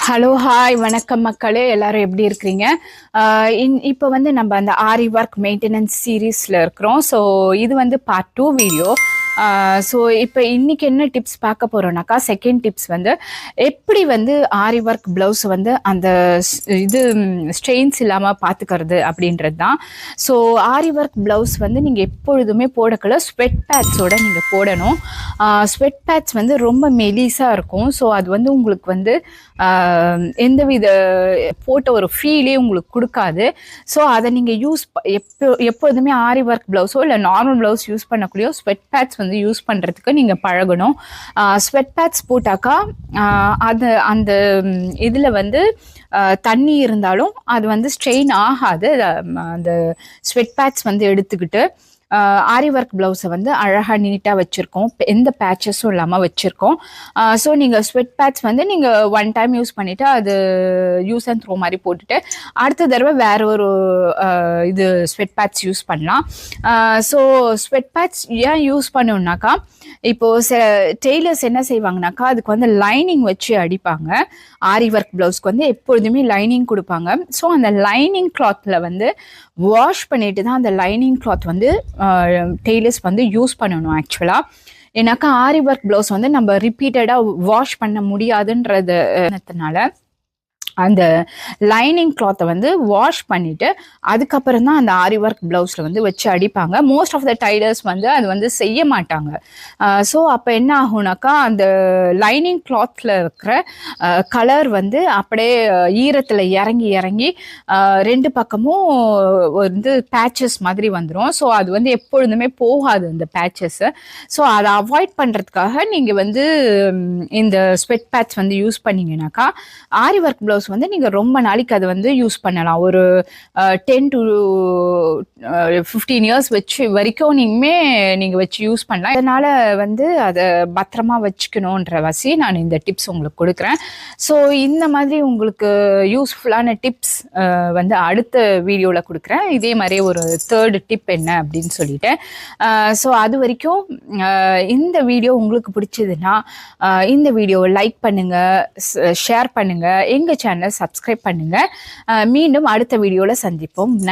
Hello, hi, வணக்கம் மக்களே. எல்லாரும் எப்படி இருக்கிறீங்க? இப்போ வந்து நம்ம அந்த ஆரி ஒர்க் மெயின்டெனன்ஸ் சீரீஸில் இருக்கிறோம். ஸோ இது வந்து பார்ட் 2 வீடியோ. ஸோ இப்போ இன்னைக்கு என்ன டிப்ஸ் பார்க்க போகிறோம்னாக்கா, செகண்ட் டிப்ஸ் வந்து எப்படி வந்து ஆரி ஒர்க் ப்ளவுஸ் வந்து அந்த இது ஸ்ட்ரெயின்ஸ் இல்லாமல் பார்த்துக்கிறது அப்படின்றது தான். ஸோ ஆரி ஒர்க் ப்ளவுஸ் வந்து நீங்கள் எப்பொழுதுமே போடக்குள்ள ஸ்வெட் பேட்ஸோட நீங்கள் போடணும். ஸ்வெட் பேட்ஸ் வந்து ரொம்ப மெலிசாக இருக்கும். ஸோ அது வந்து உங்களுக்கு வந்து எந்தவித போட்ட ஒரு ஃபீலே உங்களுக்கு கொடுக்காது. ஸோ அதை நீங்கள் எப்பொழுதுமே ஆரி ஒர்க் ப்ளவுஸோ இல்லை நார்மல் ப்ளவுஸ் யூஸ் பண்ணக்கூடியோ ஸ்வெட் பேட்ஸ் வந்து யூஸ் பண்ணுறதுக்கு நீங்கள் பழகணும். ஸ்வெட் பேட்ஸ் போட்டாக்கா அது அந்த இதில் வந்து தண்ணி இருந்தாலும் அது வந்து ஸ்ட்ரெயின் ஆகாது. அந்த ஸ்வெட் பேட்ஸ் வந்து எடுத்துக்கிட்டு ஆரி ஒர்க் ப்ளவுஸை வந்து அழகாக நீட்டாக வச்சுருக்கோம். எந்த பேச்சஸும் இல்லாமல் வச்சுருக்கோம். ஸோ நீங்கள் ஸ்வெட் பேட்ஸ் வந்து நீங்கள் ஒன் டைம் யூஸ் பண்ணிவிட்டு அது யூஸ் அண்ட் த்ரோ மாதிரி போட்டுட்டு அடுத்த தடவை வேற ஒரு இது ஸ்வெட் பேட்ஸ் யூஸ் பண்ணலாம். ஸோ ஸ்வெட் பேட்ஸ் ஏன் யூஸ் பண்ணணுன்னாக்கா, இப்போது டெய்லர்ஸ் என்ன செய்வாங்கனாக்கா, அதுக்கு வந்து லைனிங் வச்சு அடிப்பாங்க. ஆரி ஒர்க் ப்ளவுஸ்க்கு வந்து எப்பொழுதுமே லைனிங் கொடுப்பாங்க. ஸோ அந்த லைனிங் கிளாத்தில் வந்து வாஷ் பண்ணிட்டு தான் அந்த லைனிங் கிளாத் வந்து டெய்லர்ஸ் வந்து யூஸ் பண்ணணும் ஆக்சுவலாக. ஏன்னாக்கா ஆரி ஒர்க் ப்ளவுஸ் வந்து நம்ம ரிப்பீட்டடாக வாஷ் பண்ண முடியாதுன்றதுனால அந்த லைனிங் கிளாத்தை வந்து வாஷ் பண்ணிவிட்டு அதுக்கப்புறம் தான் அந்த ஆரி ஒர்க் ப்ளவுஸில் வந்து வச்சு அடிப்பாங்க. மோஸ்ட் ஆஃப் த டைலர்ஸ் வந்து அது வந்து செய்ய மாட்டாங்க. ஸோ அப்போ என்ன ஆகுனாக்கா, அந்த லைனிங் கிளாத்தில் இருக்கிற கலர் வந்து அப்படியே ஈரத்தில் இறங்கி இறங்கி ரெண்டு பக்கமும் வந்து பேச்சஸ் மாதிரி வந்துடும். ஸோ அது வந்து எப்பொழுதுமே போகாது அந்த பேச்சஸ்ஸு. ஸோ அதை அவாய்ட் பண்ணுறதுக்காக நீங்கள் வந்து இந்த ஸ்வெட் பேட்ச் வந்து யூஸ் பண்ணிங்கனாக்கா ஆரி ஒர்க் ப்ளவுஸ் வந்து நீங்கள் ரொம்ப நாளைக்கு அதை வந்து யூஸ் பண்ணலாம். ஒரு 10 to 15 இயர்ஸ் வரைக்கும் நீங்கள் வச்சு யூஸ் பண்ணலாம். அதனால் வந்து அதை பத்திரமா வச்சுக்கணுன்ற வசி நான் இந்த டிப்ஸ் உங்களுக்கு கொடுக்குறேன். ஸோ இந்த மாதிரி உங்களுக்கு யூஸ்ஃபுல்லான டிப்ஸ் வந்து அடுத்த வீடியோவில் கொடுக்குறேன். இதே மாதிரி ஒரு தேர்டு டிப் என்ன அப்படின்னு சொல்லிட்டு. ஸோ அது வரைக்கும் இந்த வீடியோ உங்களுக்கு பிடிச்சதுன்னா இந்த வீடியோவை லைக் பண்ணுங்கள், ஷேர் பண்ணுங்கள், எங்கள் சேனலை சப்ஸ்கிரைப் பண்ணுங்கள். மீண்டும் அடுத்த வீடியோவில் சந்திப்போம்.